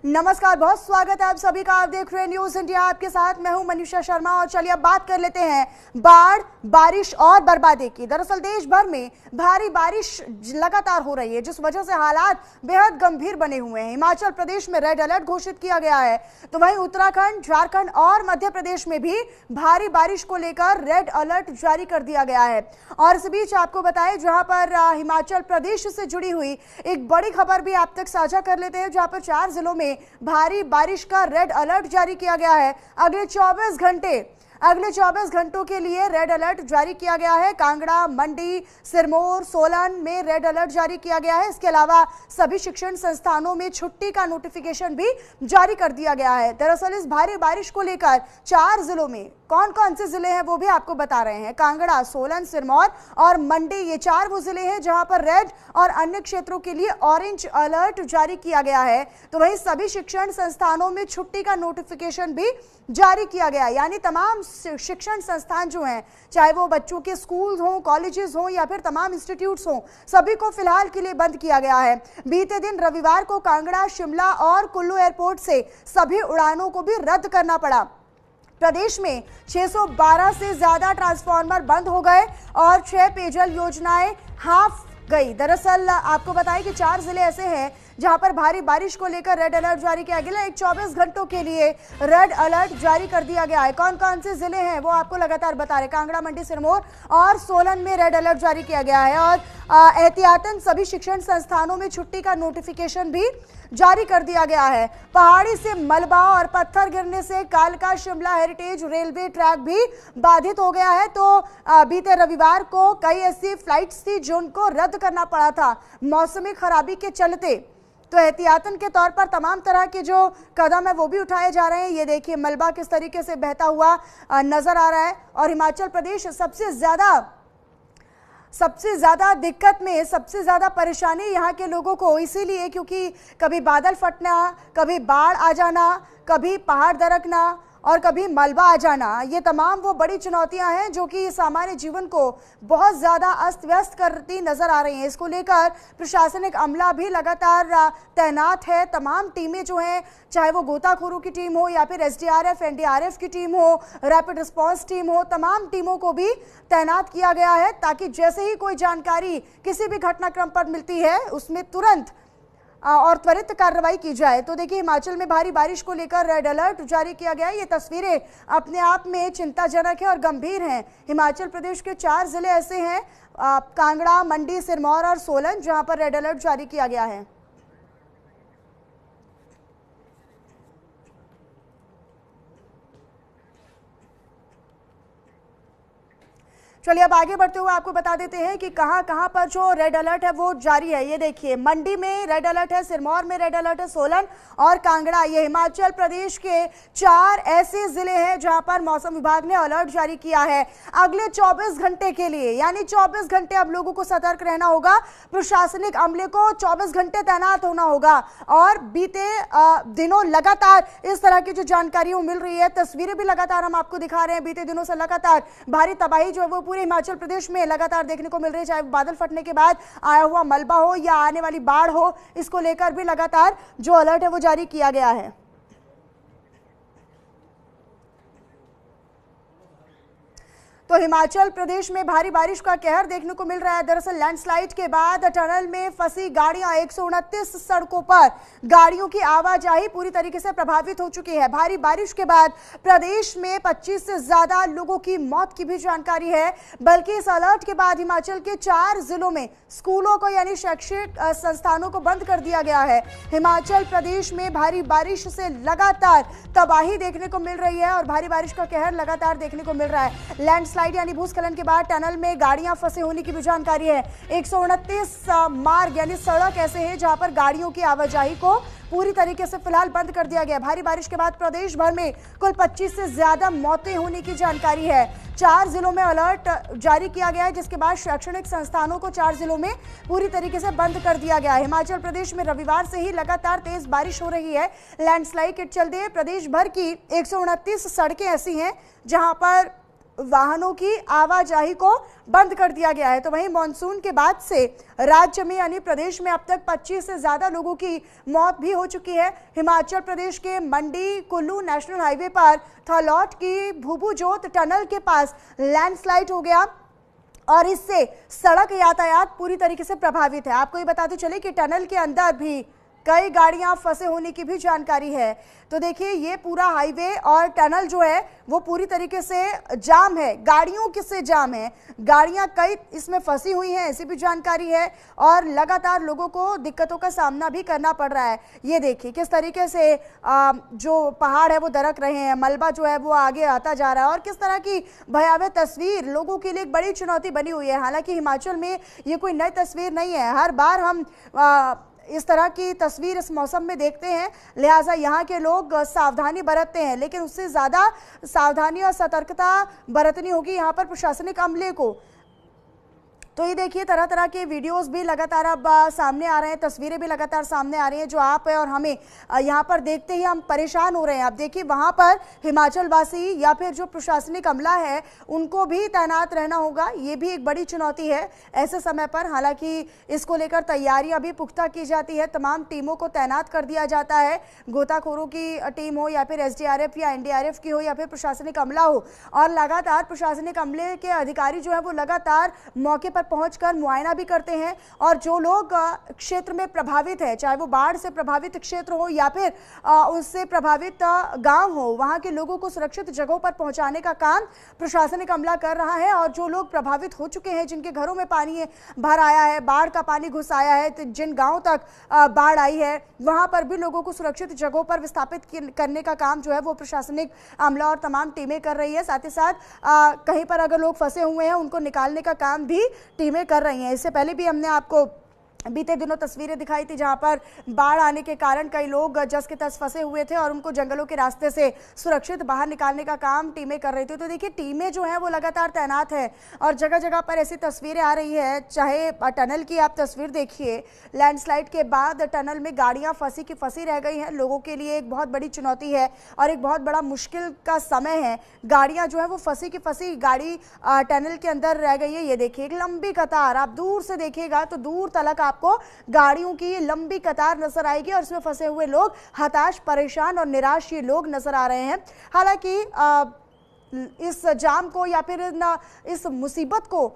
नमस्कार, बहुत स्वागत है आप सभी का। आप देख रहे हैं न्यूज इंडिया, आपके साथ मैं हूं मनीषा शर्मा। और चलिए अब बात कर लेते हैं बाढ़, बारिश और बर्बादी की। दरअसल देश भर में भारी बारिश लगातार हो रही है, जिस वजह से हालात बेहद गंभीर बने हुए हैं। हिमाचल प्रदेश में रेड अलर्ट घोषित किया गया है, तो वहीं उत्तराखंड, झारखंड और मध्य प्रदेश में भी भारी बारिश को लेकर रेड अलर्ट जारी कर दिया गया है। और इस बीच आपको बताएं, जहां पर हिमाचल प्रदेश से जुड़ी हुई एक बड़ी खबर भी आप तक साझा कर लेते हैं, जहां पर 4 जिलों में भारी बारिश का रेड अलर्ट जारी किया गया है। अगले 24 घंटों के लिए रेड अलर्ट जारी किया गया है। कांगड़ा, मंडी, सिरमौर, सोलन में रेड अलर्ट जारी किया गया है। इसके अलावा सभी शिक्षण संस्थानों में छुट्टी का नोटिफिकेशन भी जारी कर दिया गया है। दरअसल इस भारी बारिश को लेकर 4 जिलों में कौन कौन से जिले हैं वो भी आपको बता रहे हैं। कांगड़ा, सोलन, सिरमौर और मंडी, ये 4 वो जिले हैं जहां पर रेड और अन्य क्षेत्रों के लिए ऑरेंज अलर्ट जारी किया गया है। तो वहीं सभी शिक्षण संस्थानों में छुट्टी का नोटिफिकेशन भी जारी किया गया है। यानी तमाम शिक्षण संस्थान जो हैं, चाहे वो बच्चों के स्कूल हों, कॉलेजेस हों या फिर तमाम इंस्टीट्यूट्स हों, सभी को फिलहाल के लिए बंद किया गया है। बीते दिन रविवार को कांगड़ा, शिमला और कुल्लू एयरपोर्ट से सभी उड़ानों को भी रद्द करना पड़ा। प्रदेश में 612 से ज्यादा ट्रांसफार्मर बंद हो गए और 6 पेयजल योजनाएं हाफ गई। दरअसल आपको बताएं कि 4 जिले ऐसे हैं जहां पर भारी बारिश को लेकर रेड अलर्ट जारी किया गया है। 24 घंटों के लिए रेड अलर्ट जारी कर दिया गया है। कौन कौन से जिले हैं वो आपको लगातार बता रहे। कांगड़ा, मंडी, सिरमौर और सोलन में रेड अलर्ट जारी किया गया है। और एहतियातन सभी शिक्षण संस्थानों में छुट्टी का नोटिफिकेशन भी जारी कर दिया गया है। पहाड़ी से मलबा और पत्थर गिरने से कालका शिमला हेरिटेज रेलवे ट्रैक भी बाधित हो गया है। तो बीते रविवार को कई ऐसी फ्लाइट्स थी जिनको रद्द करना पड़ा था मौसमी खराबी के चलते। तो एहतियातन के तौर पर तमाम तरह के जो कदम है वो भी उठाए जा रहे हैं। ये देखिए मलबा किस तरीके से बहता हुआ नजर आ रहा है। और हिमाचल प्रदेश सबसे ज्यादा दिक्कत में, सबसे ज्यादा परेशानी यहाँ के लोगों को इसीलिए क्योंकि कभी बादल फटना, कभी बाढ़ आ जाना, कभी पहाड़ दरकना और कभी मलबा आ जाना, ये तमाम वो बड़ी चुनौतियां हैं जो कि सामान्य जीवन को बहुत ज़्यादा अस्त व्यस्त करती नजर आ रही हैं। इसको लेकर प्रशासनिक अमला भी लगातार तैनात है। तमाम टीमें जो हैं, चाहे वो गोताखोरों की टीम हो या फिर एसडीआरएफ, एनडीआरएफ की टीम हो, रैपिड रिस्पांस टीम हो, तमाम टीमों को भी तैनात किया गया है ताकि जैसे ही कोई जानकारी किसी भी घटनाक्रम पर मिलती है उसमें तुरंत और त्वरित कार्रवाई की जाए। तो देखिए हिमाचल में भारी बारिश को लेकर रेड अलर्ट जारी किया गया है। ये तस्वीरें अपने आप में चिंताजनक है और गंभीर हैं। हिमाचल प्रदेश के 4 जिले ऐसे हैं, कांगड़ा, मंडी, सिरमौर और सोलन, जहां पर रेड अलर्ट जारी किया गया है। चलिए अब आगे बढ़ते हुए आपको बता देते हैं कि कहां पर जो रेड अलर्ट है वो जारी है। ये देखिए मंडी में रेड अलर्ट है, सिरमौर में रेड अलर्ट है, सोलन और कांगड़ा, ये हिमाचल प्रदेश के 4 ऐसे जिले हैं जहां पर मौसम विभाग ने अलर्ट जारी किया है अगले 24 घंटे के लिए। यानी 24 घंटे अब लोगों को सतर्क रहना होगा, प्रशासनिक अमले को 24 घंटे तैनात होना होगा। और बीते दिनों लगातार इस तरह की जो जानकारी मिल रही है, तस्वीरें भी लगातार हम आपको दिखा रहे हैं। बीते दिनों से लगातार भारी तबाही जो है वो पूरे हिमाचल प्रदेश में लगातार देखने को मिल रही है, चाहे बादल फटने के बाद आया हुआ मलबा हो या आने वाली बाढ़ हो, इसको लेकर भी लगातार जो अलर्ट है वो जारी किया गया है। तो हिमाचल प्रदेश में भारी बारिश का कहर देखने को मिल रहा है। दरअसल लैंडस्लाइड के बाद टनल में फंसी गाड़ियां, 129 सड़कों पर गाड़ियों की आवाजाही पूरी तरीके से प्रभावित हो चुकी है। भारी बारिश के बाद प्रदेश में 25 से ज्यादा लोगों की मौत की भी जानकारी है। बल्कि इस अलर्ट के बाद हिमाचल के 4 जिलों में स्कूलों को यानी शैक्षिक संस्थानों को बंद कर दिया गया है। हिमाचल प्रदेश में भारी बारिश से लगातार तबाही देखने को मिल रही है और भारी बारिश का कहर लगातार देखने को मिल रहा है। लैंडस्लाइड यानी भूस्खलन के बाद टनल में गाड़ियां फंसे होने की भी जानकारी है। 129 मार्ग यानी सड़क ऐसे हैं जहां पर गाड़ियों की आवाजाही को पूरी तरीके से फिलहाल बंद कर दिया गया। भारी बारिश के बाद प्रदेश भर में कुल 25 से ज्यादा मौतें होने की जानकारी है। 4 जिलों में अलर्ट जारी किया गया है, जिसके बाद शैक्षणिक संस्थानों को 4 जिलों में पूरी तरीके से बंद कर दिया गया है। हिमाचल प्रदेश में रविवार से ही लगातार तेज बारिश हो रही है। लैंडस्लाइड के चलते प्रदेश भर की 129 सड़कें ऐसी हैं जहां पर वाहनों की आवाजाही को बंद कर दिया गया है। तो वहीं मानसून के बाद से राज्य में यानी प्रदेश में अब तक 25 से ज्यादा लोगों की मौत भी हो चुकी है। हिमाचल प्रदेश के मंडी कुल्लू नेशनल हाईवे पर थलौट की भूभुजोत टनल के पास लैंडस्लाइड हो गया और इससे सड़क यातायात पूरी तरीके से प्रभावित है। आपको ये बताते चले कि टनल के अंदर भी कई गाड़ियां फंसे होने की भी जानकारी है। तो देखिए ये पूरा हाईवे और टनल जो है वो पूरी तरीके से जाम है, गाड़ियों किससे जाम है, गाड़ियां कई इसमें फंसी हुई हैं ऐसी भी जानकारी है और लगातार लोगों को दिक्कतों का सामना भी करना पड़ रहा है। ये देखिए किस तरीके से जो पहाड़ है वो दरक रहे हैं, मलबा जो है वो आगे आता जा रहा है और किस तरह की भयावह तस्वीर लोगों के लिए एक बड़ी चुनौती बनी हुई है। हालांकि हिमाचल में ये कोई नई तस्वीर नहीं है, हर बार हम इस तरह की तस्वीर इस मौसम में देखते हैं, लिहाजा यहाँ के लोग सावधानी बरतते हैं, लेकिन उससे ज़्यादा सावधानी और सतर्कता बरतनी होगी यहाँ पर प्रशासनिक अमले को। तो ये देखिए तरह तरह के वीडियोस भी लगातार अब सामने आ रहे हैं, तस्वीरें भी लगातार सामने आ रही हैं जो आप है और हमें यहाँ पर देखते ही हम परेशान हो रहे हैं। आप देखिए वहाँ पर हिमाचल वासी या फिर जो प्रशासनिक अमला है उनको भी तैनात रहना होगा, ये भी एक बड़ी चुनौती है ऐसे समय पर। हालांकि इसको लेकर तैयारियां भी पुख्ता की जाती है, तमाम टीमों को तैनात कर दिया जाता है, गोताखोरों की टीम हो या फिर SDRF या NDRF की हो या फिर प्रशासनिक अमला हो, और लगातार प्रशासनिक अमले के अधिकारी जो है वो लगातार मौके पर पहुंचकर मुआयना भी करते हैं और जो लोग क्षेत्र में प्रभावित है, चाहे वो बाढ़ से प्रभावित क्षेत्र हो या फिर उससे प्रभावित गांव हो, वहां के लोगों को सुरक्षित जगहों पर पहुंचाने का काम प्रशासनिक अमला कर रहा है। और जो लोग प्रभावित हो चुके हैं, जिनके घरों में पानी भर आया है, बाढ़ का पानी घुस आया है, तो जिन गाँव तक बाढ़ आई है वहां पर भी लोगों को सुरक्षित जगहों पर विस्थापित करने का काम जो है वो प्रशासनिक अमला और तमाम टीमें कर रही है। साथ ही साथ कहीं पर अगर लोग फंसे हुए हैं उनको निकालने का काम भी टीमें कर रही हैं। इससे पहले भी हमने आपको बीते दिनों तस्वीरें दिखाई थी जहां पर बाढ़ आने के कारण कई लोग जस के तस फंसे हुए थे और उनको जंगलों के रास्ते से सुरक्षित बाहर निकालने का काम टीमें कर रही थी। तो देखिए टीमें जो हैं वो लगातार तैनात है और जगह जगह पर ऐसी तस्वीरें आ रही है। चाहे टनल की आप तस्वीर देखिए, लैंडस्लाइड के बाद टनल में गाड़ियां फंसी की फंसी रह गई हैं, लोगों के लिए एक बहुत बड़ी चुनौती है और एक बहुत बड़ा मुश्किल का समय है। गाड़ियां जो है वो फंसी की फंसी गाड़ी टनल के अंदर रह गई है। ये देखिए एक लंबी कतार, आप दूर से देखिएगा तो दूर तलक आपको गाड़ियों की लंबी कतार नजर आएगी और इसमें फंसे हुए लोग हताश, परेशान और निराश ये लोग नजर आ रहे हैं। हालांकि इस जाम को या फिर इस मुसीबत को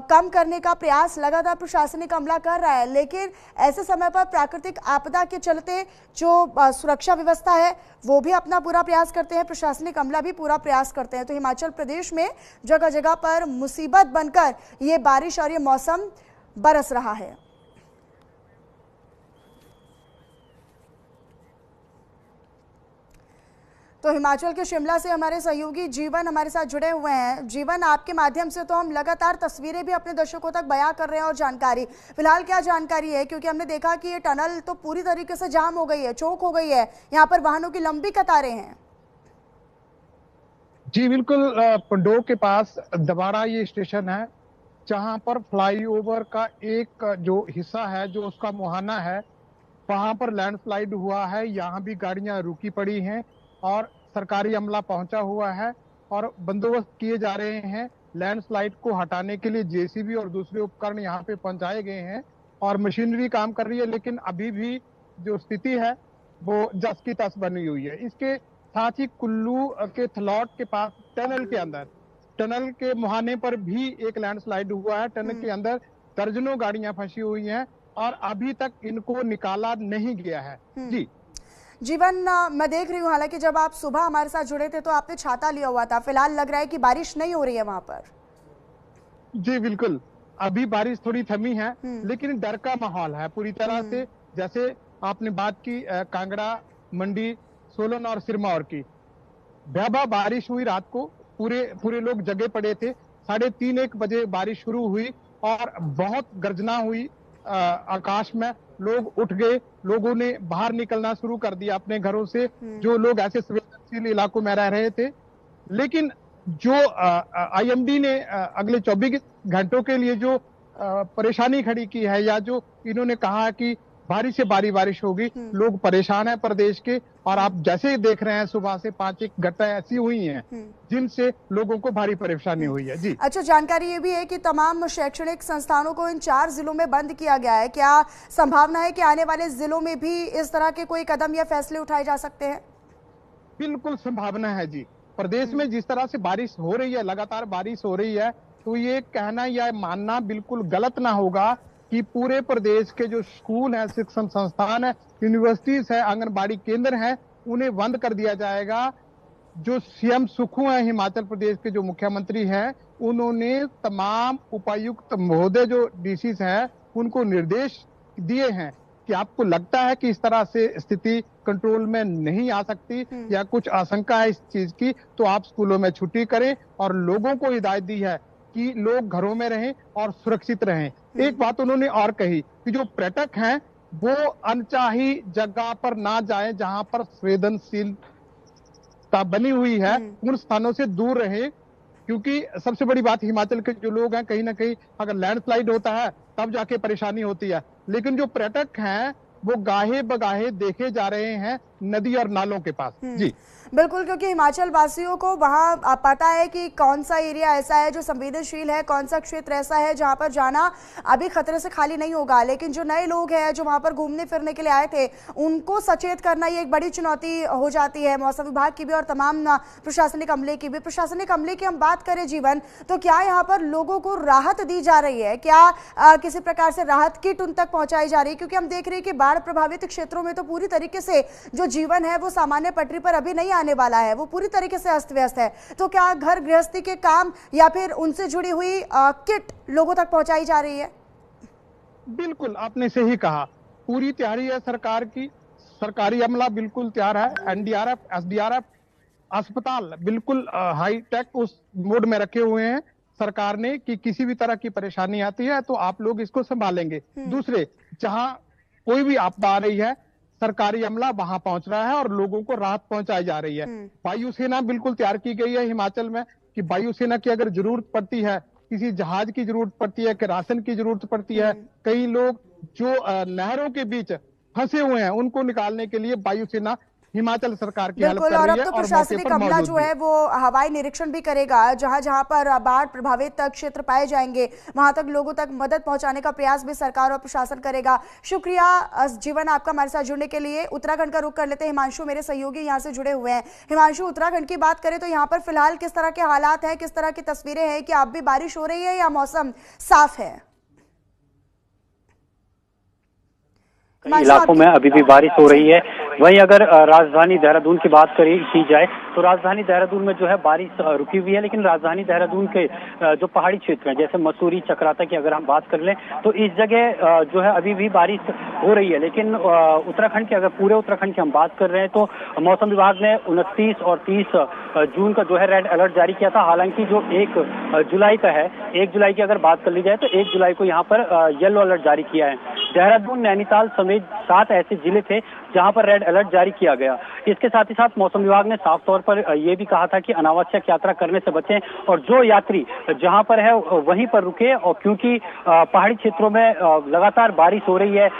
कम करने का प्रयास लगातार प्रशासनिक अमला कर रहा है, लेकिन ऐसे समय पर प्राकृतिक आपदा के चलते जो सुरक्षा व्यवस्था है वो भी अपना पूरा प्रयास करते हैं, प्रशासनिक अमला भी पूरा प्रयास करते हैं। तो हिमाचल प्रदेश में जगह जगह पर मुसीबत बनकर ये बारिश और ये मौसम बरस रहा है। तो हिमाचल के शिमला से हमारे सहयोगी जीवन हमारे साथ जुड़े हुए हैं। जीवन, आपके माध्यम से तो हम लगातार तस्वीरें भी अपने दर्शकों तक बयां कर रहे हैं और जानकारी, फिलहाल क्या जानकारी है? क्योंकि हमने देखा कि ये टनल तो पूरी तरीके से जाम हो गई है, चौक हो गई है, यहाँ पर वाहनों की लंबी कतारें हैं। जी बिल्कुल, पंडोह के पास दबारा ये स्टेशन है जहां पर फ्लाईओवर का एक जो हिस्सा है, जो उसका मुहाना है, वहां पर लैंडस्लाइड हुआ है। यहाँ भी गाड़ियां रुकी पड़ी हैं और सरकारी अमला पहुंचा हुआ है और बंदोबस्त किए जा रहे हैं। लैंडस्लाइड को हटाने के लिए JCB और दूसरे उपकरण यहाँ पे पहुंचाए गए हैं और मशीनरी काम कर रही है, लेकिन अभी भी जो स्थिति है वो जस की तस बनी हुई है। इसके साथ ही कुल्लू के थलौट के पास टनल के अंदर, टनल के मुहाने पर भी एक लैंडस्लाइड हुआ है। टनल के अंदर दर्जनों गाड़ियां फंसी हुई हैं और अभी तक इनको निकाला नहीं गया है। जी जीवन, मैं देख रही हूँ हालांकि जब आप सुबह हमारे साथ जुड़े थे तो आपने छाता लिया हुआ था, फिलहाल लग रहा है कि बारिश नहीं हो रही है वहां पर। जी बिल्कुल, अभी बारिश थोड़ी थमी है लेकिन डर का माहौल है पूरी तरह से। जैसे आपने बात की कांगड़ा, मंडी, सोलन और सिरमौर की, भयावह बारिश हुई रात को, पूरे लोग जगे पड़े थे। 3:30-1 बजे बारिश शुरू हुई और बहुत गर्जना हुई आकाश में। लोग उठ गए, लोगों ने बाहर निकलना शुरू कर दिया अपने घरों से, जो लोग ऐसे संवेदनशील इलाकों में रह रहे थे। लेकिन जो IMD ने अगले 24 घंटों के लिए जो परेशानी खड़ी की है, या जो इन्होंने कहा कि भारी से भारी बारिश होगी। लोग परेशान हैं प्रदेश के, और आप जैसे ही देख रहे हैं सुबह से 5 घटनाएं ऐसी हुई हैं जिनसे लोगों को भारी परेशानी हुई है। जी अच्छा, जानकारी ये भी है कि तमाम शैक्षणिक संस्थानों को इन 4 जिलों में बंद किया गया है। क्या संभावना है कि आने वाले जिलों में भी इस तरह के कोई कदम या फैसले उठाए जा सकते हैं? बिल्कुल संभावना है जी। प्रदेश में जिस तरह से बारिश हो रही है, लगातार बारिश हो रही है, तो ये कहना या मानना बिल्कुल गलत ना होगा कि पूरे प्रदेश के जो स्कूल है, शिक्षण संस्थान है, यूनिवर्सिटीज है, आंगनबाड़ी केंद्र है, उन्हें बंद कर दिया जाएगा। जो सीएम सुखू है हिमाचल प्रदेश के जो मुख्यमंत्री हैं, उन्होंने तमाम उपायुक्त महोदय जो डीसीज हैं उनको निर्देश दिए हैं कि आपको लगता है कि इस तरह से स्थिति कंट्रोल में नहीं आ सकती या कुछ आशंका है इस चीज की, तो आप स्कूलों में छुट्टी करें। और लोगों को हिदायत दी है कि लोग घरों में रहें और सुरक्षित रहें। एक बात उन्होंने और कही कि जो पर्यटक हैं वो अनचाही जगह पर ना जाएं, जहां पर संवेदनशीलता बनी हुई है उन स्थानों से दूर रहें। क्योंकि सबसे बड़ी बात, हिमाचल के जो लोग हैं, कहीं ना कहीं अगर लैंडस्लाइड होता है तब जाके परेशानी होती है, लेकिन जो पर्यटक हैं वो गाहे बगाहे देखे जा रहे हैं नदी और नालों के पास। जी बिल्कुल, क्योंकि हिमाचल वासियों को वहाँ पता है कि कौन सा एरिया ऐसा है जो संवेदनशील है, कौन सा क्षेत्र ऐसा है जहाँ पर जाना अभी खतरे से खाली नहीं होगा। लेकिन जो नए लोग हैं जो वहाँ पर घूमने फिरने के लिए आए थे, उनको सचेत करना ये एक बड़ी चुनौती हो जाती है मौसम विभाग की भी और तमाम प्रशासनिक अमले की भी। प्रशासनिक अमले की हम बात करें जीवन, तो क्या यहाँ पर लोगों को राहत दी जा रही है? क्या किसी प्रकार से राहत किट उन तक पहुँचाई जा रही है? क्योंकि हम देख रहे हैं कि बाढ़ प्रभावित क्षेत्रों में तो पूरी तरीके से जो जीवन है वो सामान्य पटरी पर अभी नहीं आने वाला है, वो पूरी तरीके से अस्त व्यस्त है। तो क्या घर गृहस्थी के काम या फिर उनसे जुड़ी हुई किट लोगों तक पहुंचाई जा रही है? बिल्कुल, आपने सही कहा। पूरी तैयारी है सरकार की, सरकारी अमला बिल्कुल तैयार है। एनडीआरएफ, एसडीआरएफ, अस्पताल बिल्कुल हाई टेक उस मोड में रखे हुए हैं सरकार ने कि किसी भी तरह की परेशानी आती है तो आप लोग इसको संभालेंगे। दूसरे, जहां कोई भी आपदा आ रही है सरकारी अमला वहां पहुंच रहा है और लोगों को राहत पहुंचाई जा रही है। वायुसेना बिल्कुल तैयार की गई है हिमाचल में कि वायुसेना की अगर जरूरत पड़ती है, किसी जहाज की जरूरत पड़ती है, कि राशन की जरूरत पड़ती है, कई लोग जो नहरों के बीच फंसे हुए हैं उनको निकालने के लिए वायुसेना हिमाचल सरकार की हेल्प कर रही है। और अब तो प्रशासनिक अमला जो है वो हवाई निरीक्षण भी करेगा, जहां जहां पर बाढ़ प्रभावित क्षेत्र पाए जाएंगे वहां तक लोगों तक मदद पहुंचाने का प्रयास भी सरकार और प्रशासन करेगा। शुक्रिया जीवन आपका हमारे साथ जुड़ने के लिए। उत्तराखंड का रुख कर लेते हैं, हिमांशु मेरे सहयोगी यहाँ से जुड़े हुए हैं। हिमांशु, उत्तराखंड की बात करें तो यहाँ पर फिलहाल किस तरह के हालात है, किस तरह की तस्वीरें हैं? कि अब भी बारिश हो रही है या मौसम साफ है? कई इलाकों में अभी भी बारिश हो रही है। वहीं अगर राजधानी देहरादून की बात की जाए तो राजधानी देहरादून में जो है बारिश रुकी हुई है, लेकिन राजधानी देहरादून के जो पहाड़ी क्षेत्र हैं जैसे मसूरी, चक्राता की अगर हम बात कर लें तो इस जगह जो है अभी भी बारिश हो रही है। लेकिन उत्तराखंड की, अगर पूरे उत्तराखंड की हम बात कर रहे हैं तो मौसम विभाग ने 29 और 30 जून का जो है रेड अलर्ट जारी किया था। हालांकि जो 1 जुलाई का है, 1 जुलाई की अगर बात कर ली जाए तो 1 जुलाई को यहाँ पर येलो अलर्ट जारी किया है। देहरादून, नैनीताल समेत 7 ऐसे जिले थे जहां पर रेड अलर्ट जारी किया गया। इसके साथ ही साथ मौसम विभाग ने साफ तौर पर यह भी कहा था कि अनावश्यक यात्रा करने से बचें और जो यात्री जहां पर है वहीं पर रुके। और क्योंकि पहाड़ी क्षेत्रों में लगातार बारिश हो रही है,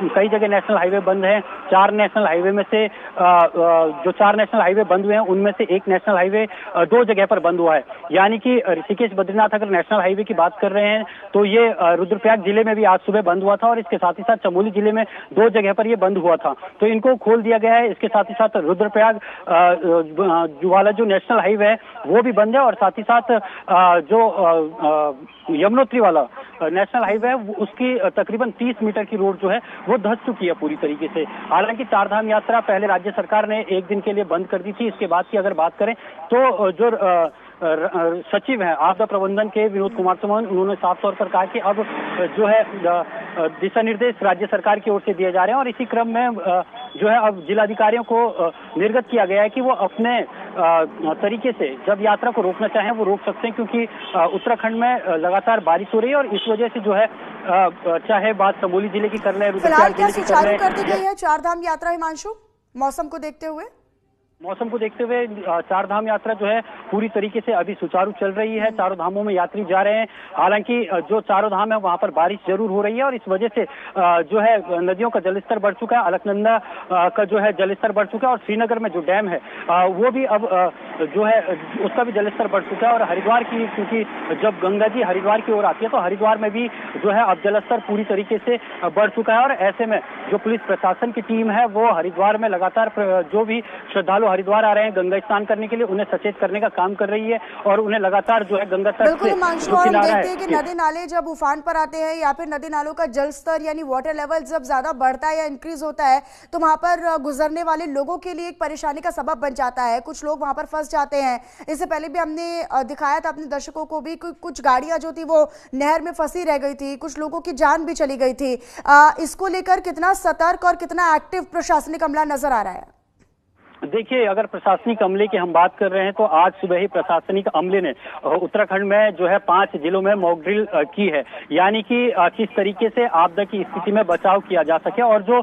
कई जगह नेशनल हाईवे बंद है। 4 नेशनल हाईवे में से जो 4 नेशनल हाईवे बंद हुए हैं उनमें से 1 नेशनल हाईवे 2 जगह पर बंद हुआ है। यानी कि ऋषिकेश बद्रीनाथ अगर नेशनल हाईवे की बात कर रहे हैं तो ये रुद्रप्रयाग जिले में भी आज सुबह बंद हुआ था और इसके साथ ही साथ चमोली जिले में 2 जगह पर ये बंद हुआ था, तो इनको खोल दिया गया है। इसके साथ ही साथ रुद्रप्रयाग वाला जो नेशनल हाईवे है वो भी बंद है और साथ ही साथ जो यमुनोत्री वाला नेशनल हाईवे है उसकी तकरीबन 30 मीटर की रोड जो है वो धंस चुकी है पूरी तरीके से। हालांकि 4 धाम यात्रा पहले राज्य सरकार ने 1 दिन के लिए बंद कर दी थी। इसके बाद की अगर बात करें तो जो सचिव हैं आपदा प्रबंधन के विनोद कुमार सुमन, उन्होंने साफ तौर पर कहा कि अब जो है दिशा निर्देश राज्य सरकार की ओर से दिए जा रहे हैं और इसी क्रम में जो है अब जिलाधिकारियों को निर्गत किया गया है कि वो अपने तरीके से जब यात्रा को रोकना चाहें वो रोक सकते हैं, क्योंकि उत्तराखंड में लगातार बारिश हो रही है और इस वजह से जो है चाहे बात चमोली जिले की कर ले, फिलहाल क्या सुचारू कर दी गई है 4 धाम यात्रा हिमांशु, मौसम को देखते हुए? मौसम को देखते हुए चार धाम यात्रा जो है पूरी तरीके से अभी सुचारू चल रही है। चारों धामों में यात्री जा रहे हैं। हालांकि जो चारों धाम है वहां पर बारिश जरूर हो रही है और इस वजह से जो है नदियों का जलस्तर बढ़ चुका है। अलकनंदा का जो है जलस्तर बढ़ चुका है और श्रीनगर में जो डैम है वो भी अब जो है उसका भी जलस्तर बढ़ चुका है। और हरिद्वार की, क्योंकि जब गंगा जी हरिद्वार की ओर आती है तो हरिद्वार में भी जो है अब जलस्तर पूरी तरीके से बढ़ चुका है। और ऐसे में जो पुलिस प्रशासन की टीम है वो हरिद्वार में लगातार जो भी श्रद्धालु हरिद्वार आ रहे हैं गंगा स्नान करने के लिए उन्हें सचेत करने का काम कर रही है और उन्हें लगातार जो है गंगा तट बिल्कुल हिमांशु, और हम देखते हैं कि है नदी नाले जब उफान पर आते हैं या फिर नदी नालों का जल स्तर यानी वाटर लेवल जब ज्यादा बढ़ता है या इंक्रीज होता है तो वहां पर गुजरने वाले लोगों के लिए एक परेशानी का सबब बन जाता है। कुछ लोग वहां पर फंस जाते हैं। इससे पहले भी हमने दिखाया था अपने दर्शकों को भी कुछ गाड़ियां जो थी वो नहर में फंसी रह गई थी, कुछ लोगों की जान भी चली गई थी। इसको लेकर कितना सतर्क और कितना एक्टिव प्रशासनिक अमला नजर आ रहा है? देखिए, अगर प्रशासनिक अमले की हम बात कर रहे हैं तो आज सुबह ही प्रशासनिक अमले ने उत्तराखंड में जो है 5 जिलों में मॉक ड्रिल की है, यानी कि किस तरीके से आपदा की स्थिति में बचाव किया जा सके और जो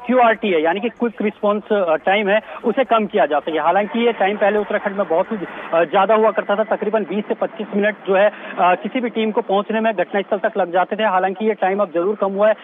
QRT है यानी कि क्विक रिस्पॉन्स टाइम है उसे कम किया जा सके। हालांकि ये टाइम पहले उत्तराखंड में बहुत ही ज्यादा हुआ करता था, तकरीबन 20 से 25 मिनट जो है किसी भी टीम को पहुंचने में घटनास्थल तक लग जाते थे। हालांकि ये टाइम अब जरूर कम हुआ है,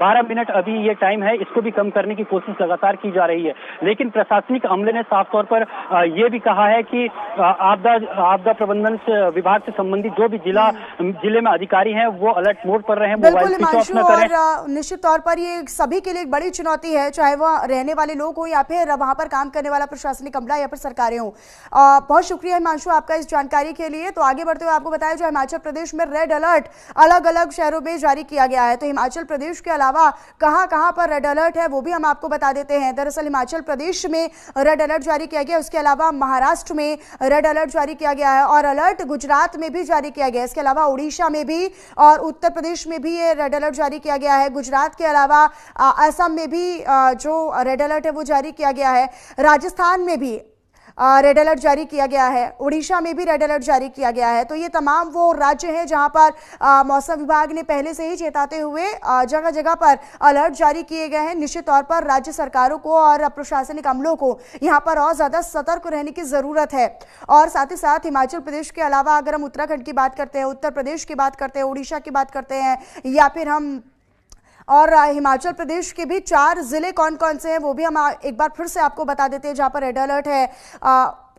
12 मिनट अभी ये टाइम है, इसको भी कम करने की कोशिश लगातार की जा रही है। लेकिन प्रशासनिक अमले ने साफ तौर पर यह भी कहा है कि आपदा प्रबंधन विभाग से संबंधित जो भी जिले में अधिकारी हैं वो अलर्ट मोड पर रहे, मोबाइल स्विच ऑफ न करें। और निश्चित तौर पर ये सभी के लिए एक बड़ी चुनौती है, चाहे वह रहने वाले लोग हो या फिर वहां पर काम करने वाला प्रशासनिक अमला या फिर सरकारें हो। बहुत शुक्रिया हिमांशु आपका इस जानकारी के लिए। तो आगे बढ़ते हुए आपको बताया जो हिमाचल प्रदेश में रेड अलर्ट अलग अलग शहरों में जारी किया गया है। तो हिमाचल प्रदेश के अलावा कहां कहां पर रेड अलर्ट है वो भी हम आपको बता देते हैं। दरअसल हिमाचल प्रदेश में रेड अलर्ट जारी किया गया, उसके अलावा महाराष्ट्र में रेड अलर्ट जारी किया गया है और अलर्ट गुजरात में भी जारी किया गया है। इसके अलावा उड़ीसा में भी और उत्तर प्रदेश में भी ये रेड अलर्ट जारी किया गया है। गुजरात के अलावा असम में भी जो रेड अलर्ट है वो जारी किया गया है। राजस्थान में भी रेड अलर्ट जारी किया गया है, उड़ीसा में भी रेड अलर्ट जारी किया गया है। तो ये तमाम वो राज्य हैं जहां पर मौसम विभाग ने पहले से ही चेताते हुए जगह जगह पर अलर्ट जारी किए गए हैं। निश्चित तौर पर राज्य सरकारों को और प्रशासनिक अमलों को यहां पर और ज्यादा सतर्क रहने की जरूरत है। और साथ ही साथ हिमाचल प्रदेश के अलावा अगर हम उत्तराखंड की बात करते हैं, उत्तर प्रदेश की बात करते हैं, उड़ीसा की बात करते हैं या फिर हम और हिमाचल प्रदेश के भी 4 जिले कौन कौन से हैं वो भी हम एक बार फिर से आपको बता देते हैं जहां पर रेड अलर्ट है।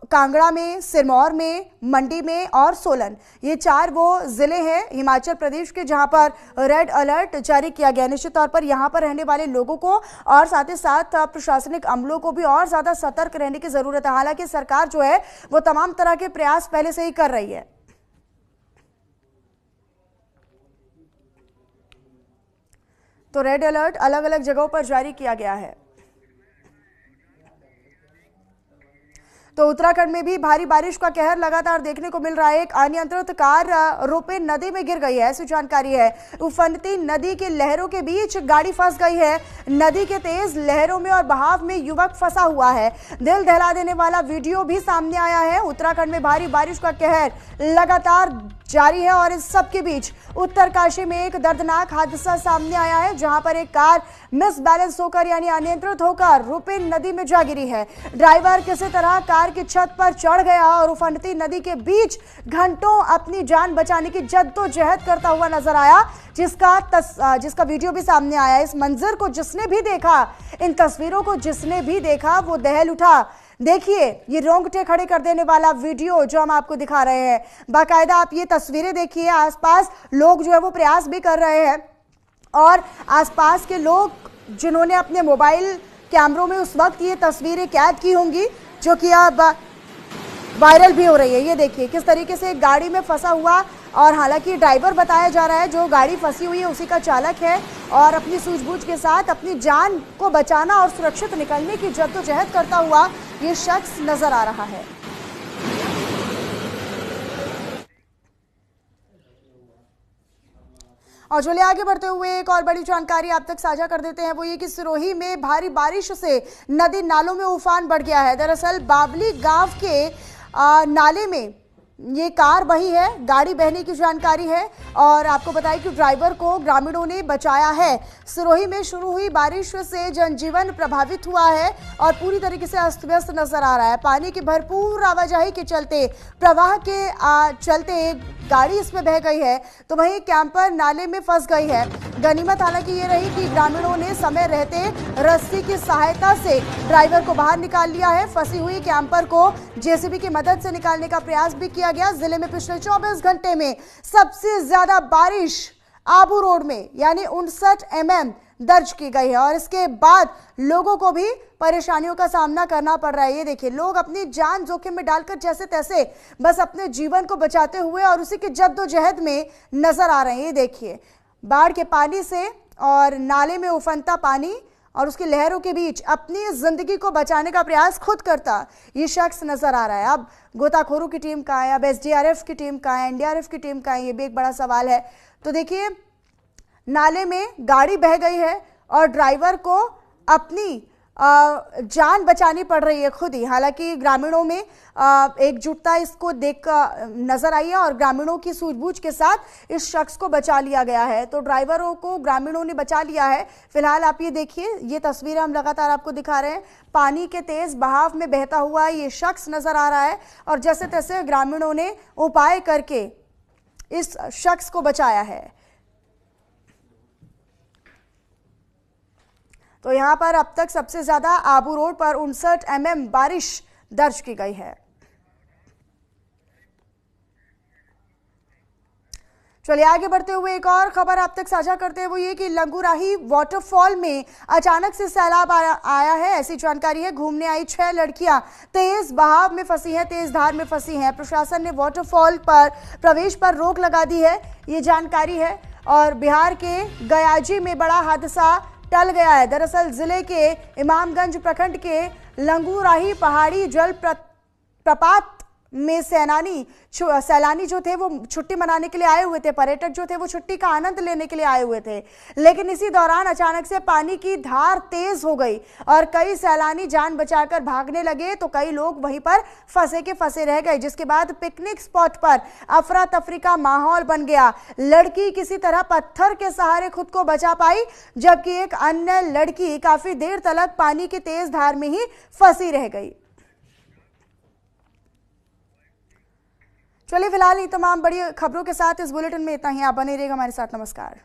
कांगड़ा में, सिरमौर में, मंडी में और सोलन, ये 4 वो जिले हैं हिमाचल प्रदेश के जहां पर रेड अलर्ट जारी किया गया। निश्चित तौर पर यहां पर रहने वाले लोगों को और साथ ही साथ प्रशासनिक अमलों को भी और ज्यादा सतर्क रहने की जरूरत है। हालांकि सरकार जो है वो तमाम तरह के प्रयास पहले से ही कर रही है। तो रेड अलर्ट अलग अलग जगहों पर जारी किया गया है। तो उत्तराखंड में भी भारी बारिश का कहर लगातार देखने को मिल रहा है। एक अनियंत्रित कार रोपेन नदी में गिर गई है, ऐसी जानकारी है। उफनती नदी के लहरों के बीच गाड़ी फंस गई है। नदी के तेज लहरों में और बहाव में युवक फंसा हुआ है। दिल दहला देने वाला वीडियो भी सामने आया है। उत्तराखंड में भारी बारिश का कहर लगातार जारी है और इस सब के बीच उत्तरकाशी में एक दर्दनाक हादसा सामने आया है जहां पर एक कार मिस बैलेंस होकर यानी अनियंत्रित होकर रुपेन नदी में जा गिरी है। ड्राइवर किसी तरह कार की छत पर चढ़ गया और उफनती नदी के बीच घंटों अपनी जान बचाने की जद्दोजहद करता हुआ नजर आया, जिसका वीडियो भी सामने आया। इस मंजर को जिसने भी देखा, इन तस्वीरों को जिसने भी देखा वो दहल उठा। देखिए ये रोंगटे खड़े कर देने वाला वीडियो जो हम आपको दिखा रहे हैं। बाकायदा आप ये तस्वीरें देखिए, आसपास लोग जो है वो प्रयास भी कर रहे हैं और आसपास के लोग जिन्होंने अपने मोबाइल कैमरों में उस वक्त ये तस्वीरें कैद की होंगी जो कि अब वायरल भी हो रही है। ये देखिए किस तरीके से गाड़ी में फंसा हुआ और हालांकि ड्राइवर बताया जा रहा है, जो गाड़ी फंसी हुई है उसी का चालक है और अपनी सूझबूझ के साथ अपनी जान को बचाना और सुरक्षित निकलने की जद्दोजहद करता हुआ ये शख्स नजर आ रहा है। और चलिए आगे बढ़ते हुए एक और बड़ी जानकारी आप तक साझा कर देते हैं, वो ये कि सिरोही में भारी बारिश से नदी नालों में उफान बढ़ गया है। दरअसल बावली गांव के नाले में ये कार बही है, गाड़ी बहने की जानकारी है। और आपको बताएं कि ड्राइवर को ग्रामीणों ने बचाया है। सिरोही में शुरू हुई बारिश से जनजीवन प्रभावित हुआ है और पूरी तरीके से अस्त व्यस्त नजर आ रहा है। पानी की भरपूर आवाजाही के चलते, प्रवाह के चलते गाड़ी इसमें बह गई है, तो वहीं कैंपर नाले में फंस गई है। गनीमत हालांकि ये रही कि ग्रामीणों ने समय रहते रस्सी की सहायता से ड्राइवर को बाहर निकाल लिया है। फंसी हुई कैंपर को जेसीबी की मदद से निकालने का प्रयास भी किया गया। जिले में पिछले 24 घंटे में सबसे ज्यादा बारिश आबू रोड में यानी 59 mm दर्ज की गई है और इसके बाद लोगों को भी परेशानियों का सामना करना पड़ रहा है। ये देखिए, लोग अपनी जान जोखिम में डालकर जैसे तैसे बस अपने जीवन को बचाते हुए और उसी की जद्दोजहद में नजर आ रहे हैं। ये देखिए, बाढ़ के पानी से और नाले में उफनता पानी और उसकी लहरों के बीच अपनी जिंदगी को बचाने का प्रयास खुद करता ये शख्स नजर आ रहा है। अब गोताखोरों की टीम कहाँ है, अब एसडीआरएफ की टीम कहाँ है, एनडीआरएफ की टीम कहाँ है, ये भी एक बड़ा सवाल है। तो देखिए, नाले में गाड़ी बह गई है और ड्राइवर को अपनी जान बचानी पड़ रही है खुद ही। हालांकि ग्रामीणों में एकजुटता इसको देख नजर आई है और ग्रामीणों की सूझबूझ के साथ इस शख्स को बचा लिया गया है। तो ड्राइवरों को ग्रामीणों ने बचा लिया है। फिलहाल आप ये देखिए, ये तस्वीरें हम लगातार आपको दिखा रहे हैं। पानी के तेज बहाव में बहता हुआ ये शख्स नजर आ रहा है और जैसे तैसे ग्रामीणों ने उपाय करके इस शख्स को बचाया है। तो यहां पर अब तक सबसे ज्यादा आबू रोड पर 59 mm बारिश दर्ज की गई है। चलिए आगे बढ़ते हुए एक और खबर आप तक साझा करते हैं, वो ये कि लंगूराही वाटरफॉल में अचानक से सैलाब आया है। ऐसी जानकारी है। घूमने आई 6 लड़कियां तेज बहाव में फंसी हैं, तेज धार में फंसी हैं। प्रशासन ने वाटरफॉल पर प्रवेश पर रोक लगा दी है, ये जानकारी है। और बिहार के गयाजी में बड़ा हादसा टल गया है। दरअसल जिले के इमामगंज प्रखंड के लंगूराही पहाड़ी जल प्रपात में सैलानी जो थे वो छुट्टी मनाने के लिए आए हुए थे। पर्यटक जो थे वो छुट्टी का आनंद लेने के लिए आए हुए थे, लेकिन इसी दौरान अचानक से पानी की धार तेज हो गई और कई सैलानी जान बचाकर भागने लगे तो कई लोग वहीं पर फंसे के फंसे रह गए, जिसके बाद पिकनिक स्पॉट पर अफरा तफरी का माहौल बन गया। लड़की किसी तरह पत्थर के सहारे खुद को बचा पाई, जबकि एक अन्य लड़की काफी देर तक पानी की तेज धार में ही फंसी रह गई। चलिए फिलहाल ये तमाम बड़ी खबरों के साथ इस बुलेटिन में इतना ही। आप बने रहिएगा हमारे साथ। नमस्कार।